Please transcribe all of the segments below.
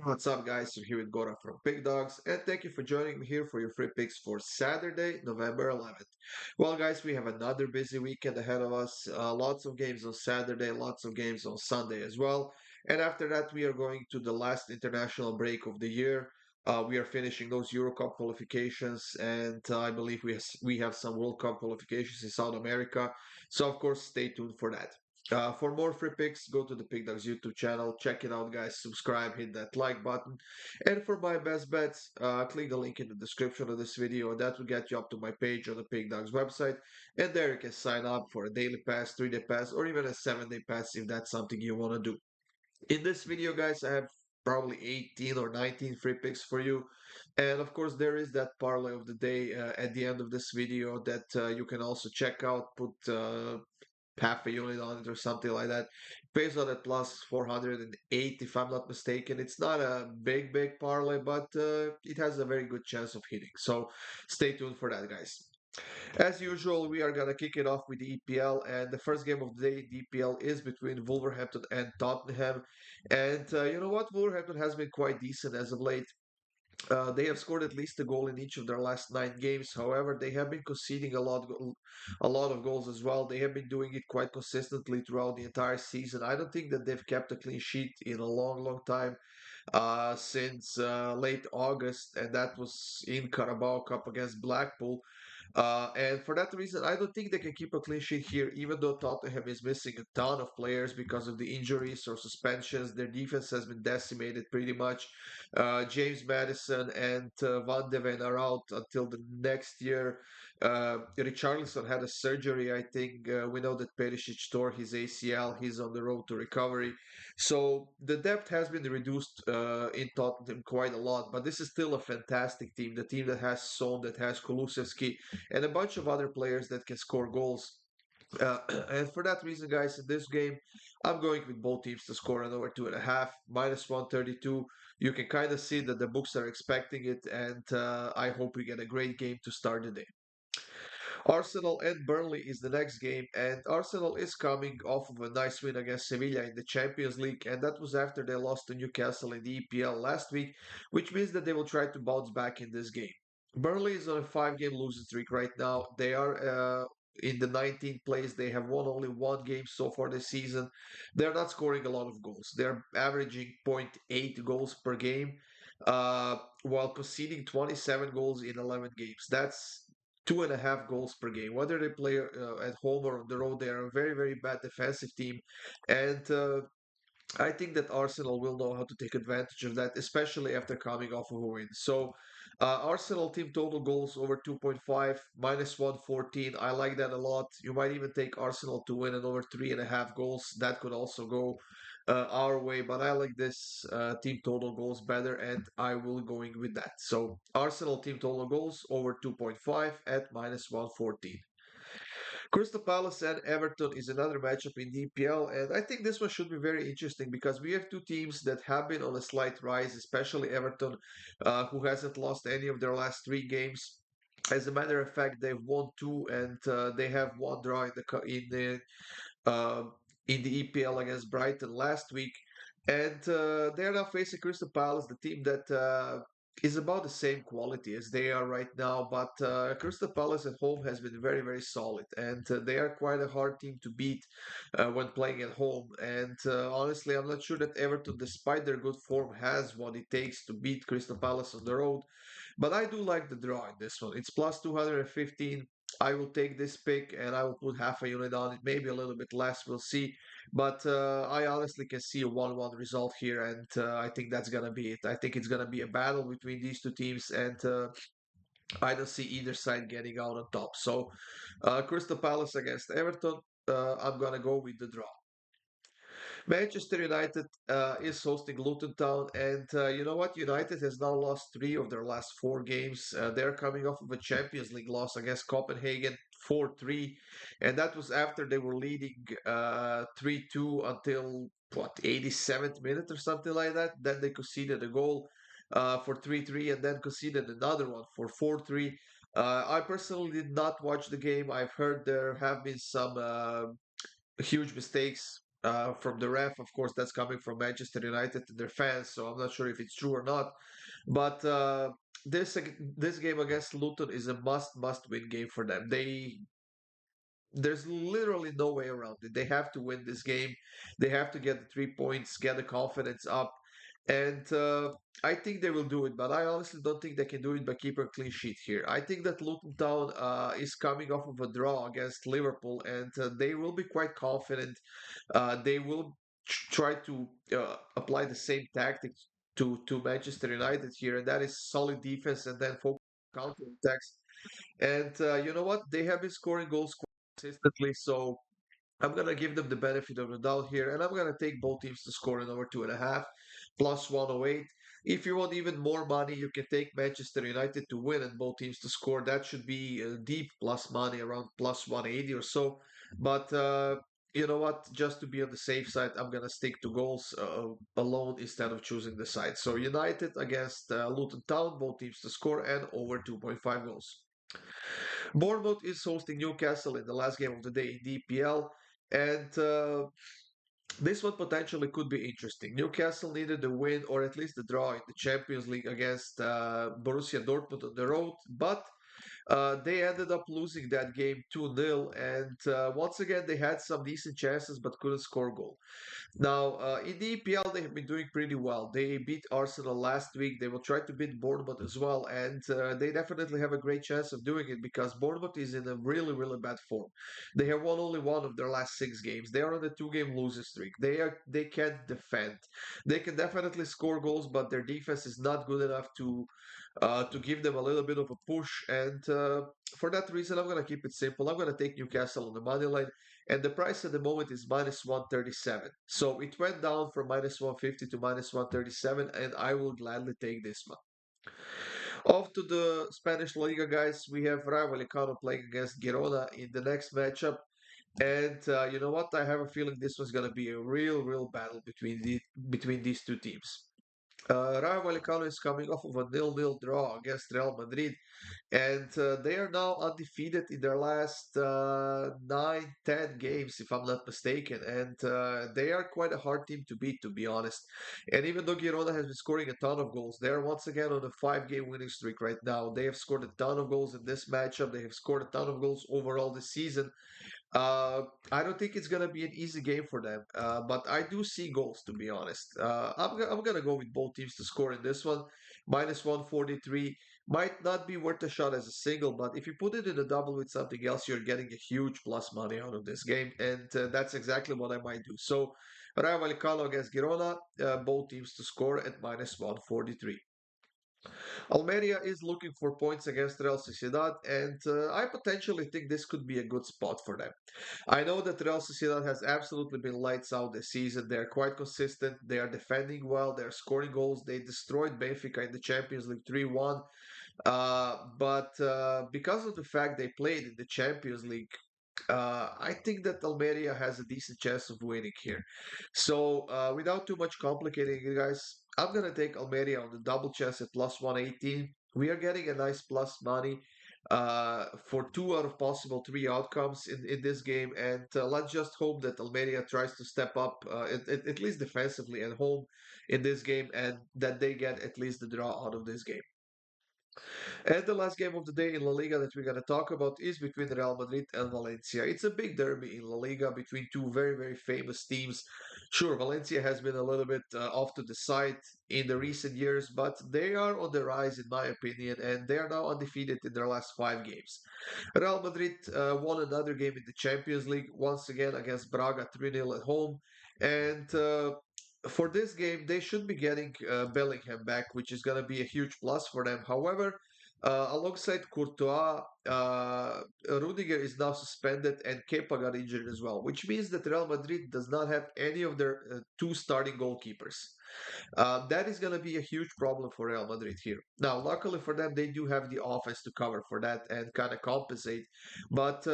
What's up, guys? We're here with Goran from Pickdawgz, and thank you for joining me here for your free picks for Saturday, November 11th. Well, guys, we have another busy weekend ahead of us. Lots of games on Saturday, lots of games on Sunday as well. And after that, we are going to the last international break of the year. We are finishing those Euro Cup qualifications, and I believe we have some World Cup qualifications in South America. So, of course, stay tuned for that. For more free picks, go to the Pickdawgz YouTube channel. Check it out, guys. Subscribe, hit that like button. And for my best bets, click the link in the description of this video. And that will get you up to my page on the Pickdawgz website. And there you can sign up for a daily pass, 3-day pass, or even a 7-day pass if that's something you want to do. In this video, guys, I have probably 18 or 19 free picks for you. And of course, there is that parlay of the day at the end of this video that you can also check out. Put half a unit on it or something like that. Pays on at plus 408 if I'm not mistaken. It's not a big parlay, but it has a very good chance of hitting. So stay tuned for that, guys. As usual, we are gonna kick it off with the EPL, and the first game of the day, the EPL, is between Wolverhampton and Tottenham. And you know what? Wolverhampton has been quite decent as of late. They have scored at least a goal in each of their last 9 games. However, they have been conceding a lot of goals as well. They have been doing it quite consistently throughout the entire season. I don't think that they've kept a clean sheet in a long time since late August, and that was in Carabao Cup against Blackpool. And for that reason, I don't think they can keep a clean sheet here, even though Tottenham is missing a ton of players because of the injuries or suspensions. Their defense has been decimated pretty much. James Madison and Van de Ven are out until the next year. Richarlison had a surgery, I think. We know that Perisic tore his ACL. He's on the road to recovery. So the depth has been reduced in Tottenham quite a lot, but this is still a fantastic team. The team that has Son, that has Kulusevski, and a bunch of other players that can score goals. Uh, and for that reason, guys, in this game, I'm going with both teams to score an over 2.5, minus 132. You can kind of see that the books are expecting it, and I hope we get a great game to start the day. Arsenal and Burnley is the next game, and Arsenal is coming off of a nice win against Sevilla in the Champions League, and that was after they lost to Newcastle in the EPL last week, which means that they will try to bounce back in this game. Burnley is on a 5-game losing streak right now. They are in the 19th place. They have won only one game so far this season. They're not scoring a lot of goals. They're averaging zero point 0.8 goals per game, while conceding 27 goals in 11 games. That's 2.5 goals per game. Whether they play at home or on the road, they are a very bad defensive team, and I think that Arsenal will know how to take advantage of that, especially after coming off of a win. So, Arsenal team total goals over 2.5, minus 114. I like that a lot. You might even take Arsenal to win and over 3.5 goals. That could also go our way, but I like this team total goals better, and I will going with that. So, Arsenal team total goals over 2.5 at minus 114. Crystal Palace and Everton is another matchup in DPL, and I think this one should be very interesting because we have two teams that have been on a slight rise, especially Everton, who hasn't lost any of their last 3 games. As a matter of fact, they've won two, and they have one draw uh, in the EPL against Brighton last week. And they are now facing Crystal Palace, the team that is about the same quality as they are right now. But Crystal Palace at home has been very solid, and they are quite a hard team to beat when playing at home. And honestly, I'm not sure that Everton, despite their good form, has what it takes to beat Crystal Palace on the road. But I do like the draw in this one. It's plus 215. I will take this pick and I will put half a unit on it, maybe a little bit less. We'll see. But I honestly can see a 1-1 result here, and I think that's going to be it. I think it's going to be a battle between these two teams, and I don't see either side getting out on top. So, Crystal Palace against Everton, I'm going to go with the draw. Manchester United is hosting Luton Town, and you know what? United has now lost 3 of their last 4 games. They're coming off of a Champions League loss against Copenhagen 4-3, and that was after they were leading 3-2 until what 87th minute or something like that. Then they conceded a goal for 3-3, and then conceded another one for 4-3. I personally did not watch the game. I've heard there have been some huge mistakes from the ref. Of course, that's coming from Manchester United and their fans, so I'm not sure if it's true or not. But this game against Luton is a must win game for them. There's literally no way around it. They have to win this game. They have to get the 3 points, get the confidence up, and I think they will do it. But I honestly don't think they can do it by keeping a clean sheet here. I think that Luton Town is coming off of a draw against Liverpool, and they will be quite confident. They will try to apply the same tactics to Manchester United here, and that is solid defense and then focus on counter attacks. And you know what? They have been scoring goals consistently, so I'm gonna give them the benefit of the doubt here, and I'm gonna take both teams to score in over 2.5 plus 108. If you want even more money, you can take Manchester United to win and both teams to score. That should be deep plus money around plus 180 or so. But you know what? Just to be on the safe side, I'm gonna stick to goals alone instead of choosing the side. So United against Luton Town, both teams to score and over 2.5 goals. Bournemouth is hosting Newcastle in the last game of the day in the EPL, and this one potentially could be interesting. Newcastle needed a win or at least a draw in the Champions League against Borussia Dortmund on the road, but they ended up losing that game 2-0, and once again they had some decent chances but couldn't score a goal. Now, in the EPL, they have been doing pretty well. They beat Arsenal last week. They will try to beat Bournemouth as well, and they definitely have a great chance of doing it because Bournemouth is in a really bad form. They have won only one of their last 6 games. They are on a 2-game losing streak. They can't defend. They can definitely score goals, but their defense is not good enough to give them a little bit of a push. And for that reason, I'm going to keep it simple. I'm going to take Newcastle on the money line. And the price at the moment is minus 137. So it went down from minus 150 to minus 137, and I will gladly take this one. Off to the Spanish La Liga, guys. We have Rayo Vallecano playing against Girona in the next matchup. And you know what? I have a feeling this was going to be a real battle between these two teams. Rayo Vallecano is coming off of a nil-nil draw against Real Madrid, and they are now undefeated in their last 9, 10 games, if I'm not mistaken. And they are quite a hard team to beat, to be honest. And even though Girona has been scoring a ton of goals, they are once again on a 5-game winning streak right now. They have scored a ton of goals in this matchup. They have scored a ton of goals overall this season. Uh, I don't think it's gonna be an easy game for them, but I do see goals to be honest. I'm gonna go with both teams to score in this one. Minus 143 might not be worth a shot as a single, but if you put it in a double with something else, you're getting a huge plus money out of this game, and that's exactly what I might do. So, Rayo Vallecano against Girona, both teams to score at minus 143. Almeria is looking for points against Real Sociedad, and I potentially think this could be a good spot for them. I know that Real Sociedad has absolutely been lights out this season. They're quite consistent. They are defending well. They're scoring goals. They destroyed Benfica in the Champions League 3-1. But because of the fact they played in the Champions League, I think that Almeria has a decent chance of winning here. So, without too much complicating it, guys, I'm going to take Almeria on the double chance at plus 118. We are getting a nice plus money for 2 out of possible 3 outcomes in this game. And let's just hope that Almeria tries to step up, at least defensively at home in this game, and that they get at least the draw out of this game. And the last game of the day in La Liga that we're going to talk about is between Real Madrid and Valencia. It's a big derby in La Liga between two very famous teams. Sure, Valencia has been a little bit off to the side in the recent years, but they are on the rise, in my opinion, and they are now undefeated in their last 5 games. Real Madrid won another game in the Champions League, once again against Braga 3-0 at home. And for this game, they should be getting Bellingham back, which is going to be a huge plus for them. However, alongside Courtois, Rudiger is now suspended and Kepa got injured as well, which means that Real Madrid does not have any of their 2 starting goalkeepers. That is going to be a huge problem for Real Madrid here. Now, luckily for them, they do have the offense to cover for that and kind of compensate. But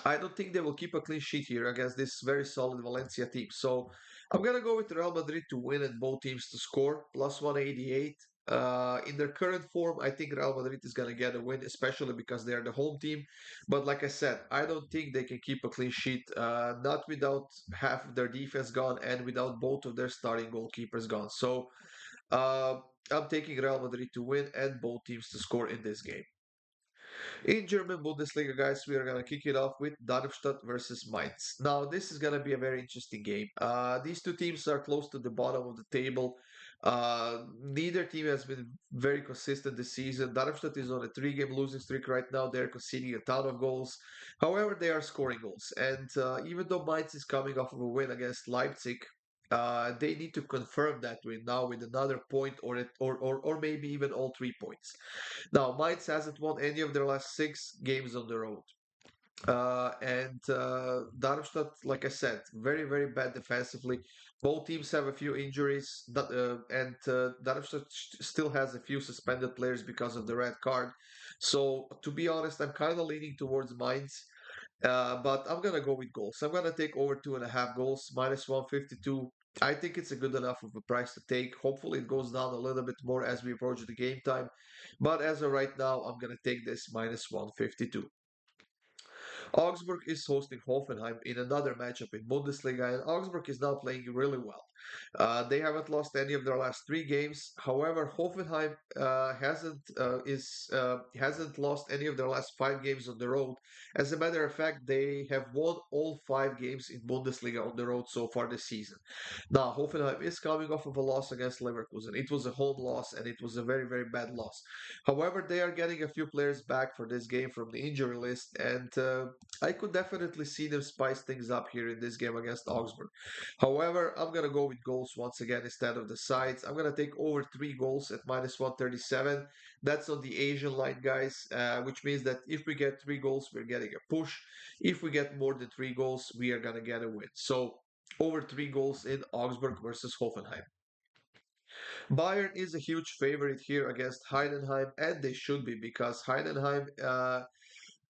I don't think they will keep a clean sheet here against this very solid Valencia team. So I'm going to go with Real Madrid to win and both teams to score, plus 188. In their current form, I think Real Madrid is going to get a win, especially because they are the home team. But like I said, I don't think they can keep a clean sheet, not without half of their defense gone and without both of their starting goalkeepers gone. So uh, I'm taking Real Madrid to win and both teams to score in this game. In German Bundesliga, guys, we are going to kick it off with Darmstadt versus Mainz. Now, this is going to be a very interesting game. These two teams are close to the bottom of the table. Neither team has been very consistent this season. Darmstadt is on a three-game losing streak right now. They're conceding a ton of goals. However, they are scoring goals. And even though Mainz is coming off of a win against Leipzig, they need to confirm that win now with another point or maybe even all 3 points. Now, Mainz hasn't won any of their last 6 games on the road. And Darmstadt, like I said, very, very bad defensively. Both teams have a few injuries, and Darmstadt still has a few suspended players because of the red card. So, to be honest, I'm kind of leaning towards Mainz. But I'm gonna go with goals. I'm gonna take over 2.5 goals, minus 152. I think it's a good enough of a price to take. Hopefully, it goes down a little bit more as we approach the game time. But as of right now, I'm gonna take this minus 152. Augsburg is hosting Hoffenheim in another matchup in Bundesliga, and Augsburg is now playing really well. They haven't lost any of their last 3 games. However, Hoffenheim hasn't lost any of their last 5 games on the road. As a matter of fact, they have won all 5 games in Bundesliga on the road so far this season. Now, Hoffenheim is coming off of a loss against Leverkusen. It was a home loss, and it was a very, very bad loss. However, they are getting a few players back for this game from the injury list, and I could definitely see them spice things up here in this game against Augsburg. However, I'm going to go with goals once again instead of the sides. I'm going to take over 3 goals at minus 137. That's on the Asian line, guys, which means that if we get 3 goals, we're getting a push. If we get more than 3 goals, we are going to get a win. So, over 3 goals in Augsburg versus Hoffenheim. Bayern is a huge favorite here against Heidenheim, and they should be because Heidenheim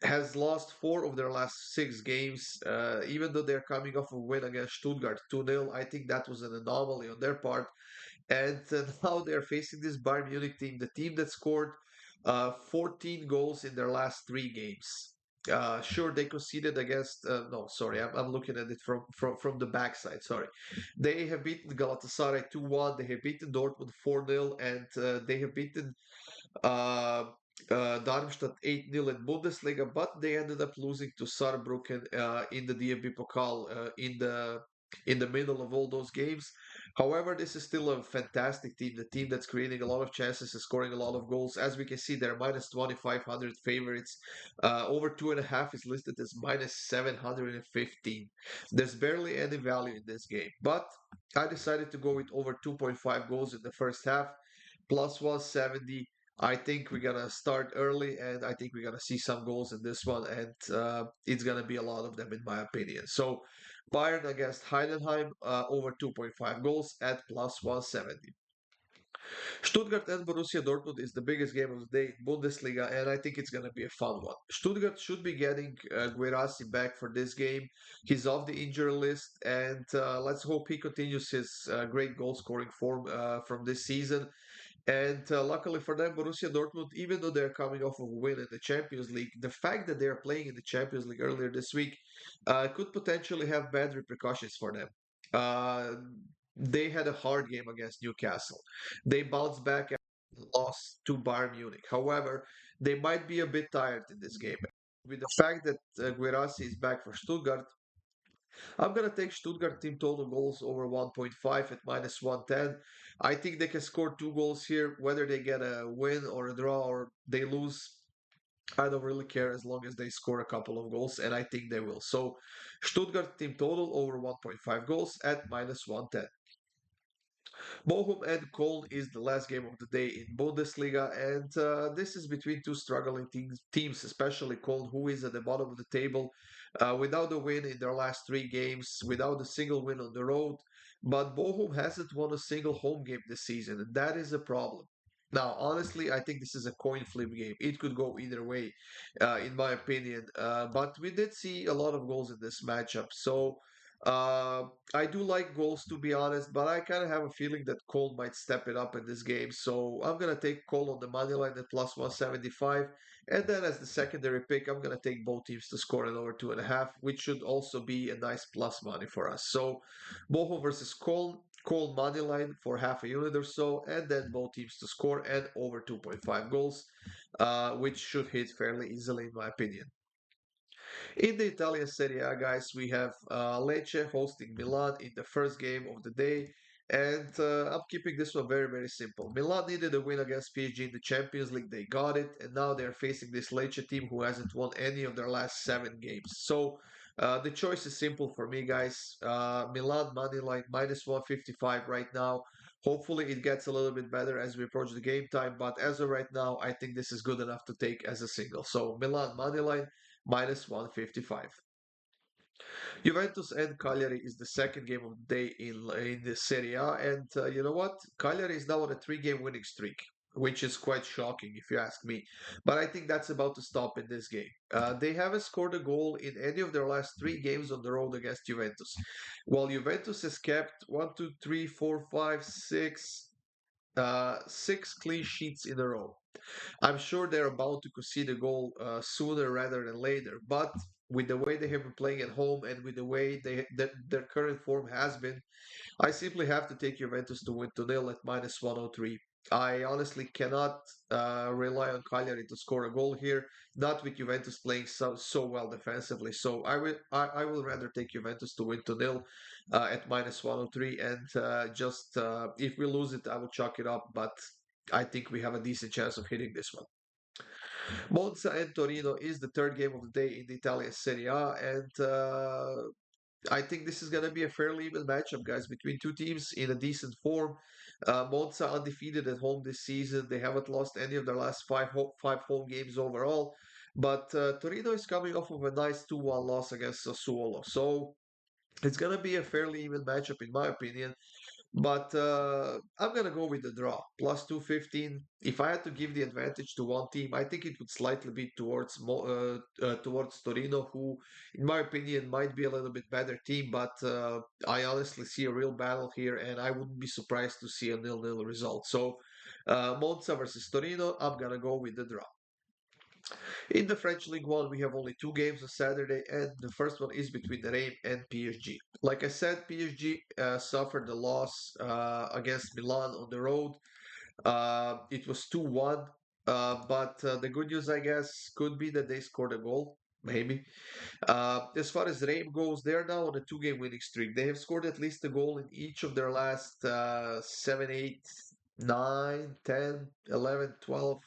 has lost 4 of their last 6 games. Even though they're coming off a win against Stuttgart 2-0, I think that was an anomaly on their part. And now they're facing this Bayern Munich team, the team that scored 14 goals in their last 3 games. Sure, they conceded against. No, sorry, I'm looking at it from the backside. Sorry, they have beaten Galatasaray 2-1. They have beaten Dortmund 4-0, and they have beaten uh, Darmstadt 8-0 in Bundesliga, but they ended up losing to Saarbrücken in the DFB Pokal in the middle of all those games. However, this is still a fantastic team, the team that's creating a lot of chances and scoring a lot of goals. As we can see, they're minus 2,500 favorites. Over 2.5 is listed as minus 715. There's barely any value in this game, but I decided to go with over 2.5 goals in the first half, plus 170. I think we're gonna start early, and I think we're gonna see some goals in this one, and it's gonna be a lot of them, in my opinion. So, Bayern against Heidenheim, over 2.5 goals at plus 170. Stuttgart and Borussia Dortmund is the biggest game of the day in Bundesliga, and I think it's going to be a fun one. Stuttgart should be getting Guerassi back for this game. He's off the injury list, and let's hope he continues his great goal scoring form from this season. And luckily for them, Borussia Dortmund, even though they're coming off of a win in the Champions League, the fact that they're playing in the Champions League earlier this week could potentially have bad repercussions for them. Uh, they had a hard game against Newcastle. They bounced back and lost to Bayern Munich. However, they might be a bit tired in this game. With the fact that Guerassi is back for Stuttgart, I'm going to take Stuttgart team total goals over 1.5 at minus 110. I think they can score 2 goals here, whether they get a win or a draw or they lose. I don't really care as long as they score a couple of goals, and I think they will. So, Stuttgart team total over 1.5 goals at minus 110. Bochum and Köln is the last game of the day in Bundesliga, and this is between two struggling teams, especially Köln, who is at the bottom of the table, without a win in their last 3 games, without a single win on the road. But Bochum hasn't won a single home game this season, and that is a problem. Now, honestly, I think this is a coin flip game. It could go either way, in my opinion. But we did see a lot of goals in this matchup, so. Uh, I do like goals to be honest, but I kind of have a feeling that Cole might step it up in this game. So I'm gonna take Cole on the money line at plus 175, and then as the secondary pick, I'm gonna take both teams to score an over 2.5, which should also be a nice plus money for us. So Boho versus Cole, Cole money line for half a unit or so, and then both teams to score and over 2.5 goals, which should hit fairly easily in my opinion. In the Italian Serie A, guys, we have Lecce hosting Milan in the first game of the day. And I'm keeping this one very, very simple. Milan needed a win against PSG in the Champions League. They got it. And now they're facing this Lecce team who hasn't won any of their last 7 games. So the choice is simple for me, guys. Milan money line minus 155 right now. Hopefully, it gets a little bit better as we approach the game time. But as of right now, I think this is good enough to take as a single. So Milan money line minus 155. Juventus and Cagliari is the second game of the day in the Serie A, and you know what? Cagliari is now on a 3-game winning streak, which is quite shocking if you ask me. But I think that's about to stop in this game. They haven't scored a goal in any of their last 3 games on the road against Juventus, while Juventus has kept one, two, three, four, five, six clean sheets in a row. I'm sure they're about to concede a goal sooner rather than later, but with the way they have been playing at home and with the way their current form has been, I simply have to take Juventus to win 2-0 at minus 103. I honestly cannot rely on Cagliari to score a goal here, not with Juventus playing so well defensively. So I will rather take Juventus to win 2-0 at minus 103, and just if we lose it, I will chalk it up, but I think we have a decent chance of hitting this one. Monza and Torino is the third game of the day in the Italian Serie A, and I think this is going to be a fairly even matchup, guys, between two teams in a decent form. Monza undefeated at home this season. They haven't lost any of their last five home games overall. But Torino is coming off of a nice 2-1 loss against Sassuolo. So it's going to be a fairly even matchup, in my opinion. But I'm gonna go with the draw plus 215. If I had to give the advantage to one team, I think it would slightly be towards Torino, who, in my opinion, might be a little bit better team. But I honestly see a real battle here, and I wouldn't be surprised to see a nil-nil result. So Monza versus Torino, I'm gonna go with the draw. In the French League One, we have only 2 games on Saturday, and the first one is between Reims and PSG. Like I said, PSG suffered a loss against Milan on the road. It was 2-1, but the good news, I guess, could be that they scored a goal. Maybe. As far as Reims goes, they're now on a 2-game winning streak. They have scored at least a goal in each of their last 7, 8, 9, 10, 11, 12,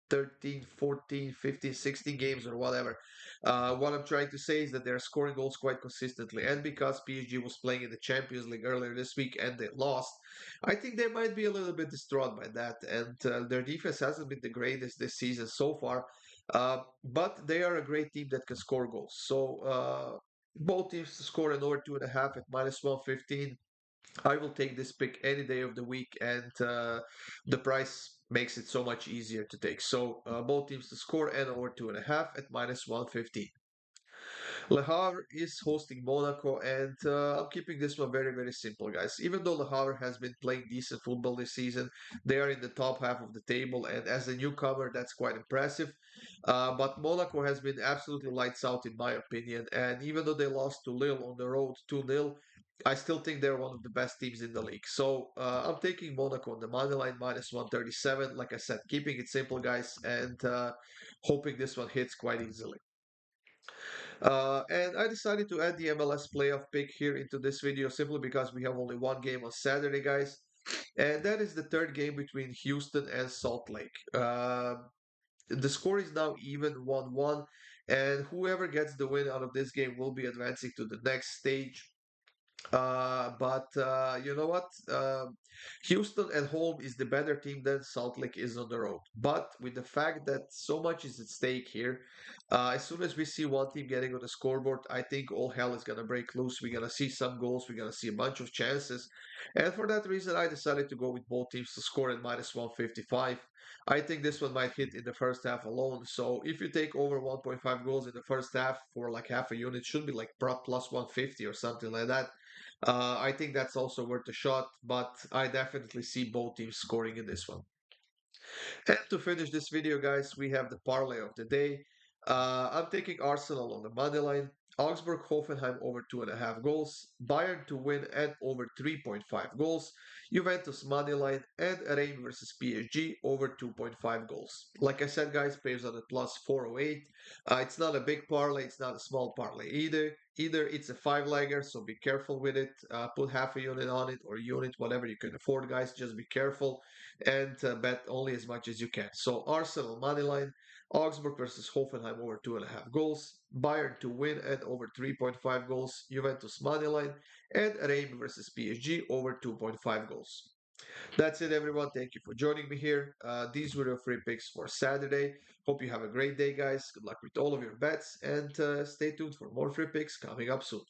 13, 14, 15, 16 games or whatever. What I'm trying to say is that they're scoring goals quite consistently. And because PSG was playing in the Champions League earlier this week and they lost, I think they might be a little bit distraught by that. And their defense hasn't been the greatest this season so far. But they are a great team that can score goals. So both teams to score an over 2.5 at minus 115. I will take this pick any day of the week, and the price makes it so much easier to take. So both teams to score and over 2.5 at minus 115. Le Havre is hosting Monaco, and I'm keeping this one very, very simple, guys. Even though Le Havre has been playing decent football this season, they are in the top half of the table, and as a newcomer, that's quite impressive. But Monaco has been absolutely lights out, in my opinion, and even though they lost to Lille on the road 2-0, I still think they're one of the best teams in the league. So I'm taking Monaco on the money line minus 137. Like I said, keeping it simple, guys, and hoping this one hits quite easily. And I decided to add the MLS playoff pick here into this video simply because we have only one game on Saturday, guys. And that is the third game between Houston and Salt Lake. The score is now even 1-1, and whoever gets the win out of this game will be advancing to the next stage. But you know what? Houston at home is the better team than Salt Lake is on the road. But with the fact that so much is at stake here, as soon as we see one team getting on the scoreboard, I think all hell is going to break loose. We're going to see some goals. We're going to see a bunch of chances. And for that reason, I decided to go with both teams to score at minus 155. I think this one might hit in the first half alone. So if you take over 1.5 goals in the first half for like half a unit, should be like plus 150 or something like that. I think that's also worth a shot, but I definitely see both teams scoring in this one. And to finish this video, guys, we have the parlay of the day. I'm taking Arsenal on the money line, Augsburg Hoffenheim over 2.5 goals, Bayern to win and over 3.5 goals, Juventus money line, and Reign versus PSG over 2.5 goals. Like I said, guys, pays on at plus 408. It's not a big parlay, it's not a small parlay either. Either it's a five legger, so be careful with it. Put half a unit on it or unit, whatever you can afford, guys. Just be careful and bet only as much as you can. So Arsenal money line, Augsburg versus Hoffenheim over 2.5 goals, Bayern to win and over 3.5 goals, Juventus money line, and Reim versus PSG over 2.5 goals. That's it, everyone. Thank you for joining me here. These were your free picks for Saturday. Hope you have a great day, guys. Good luck with all of your bets, and stay tuned for more free picks coming up soon.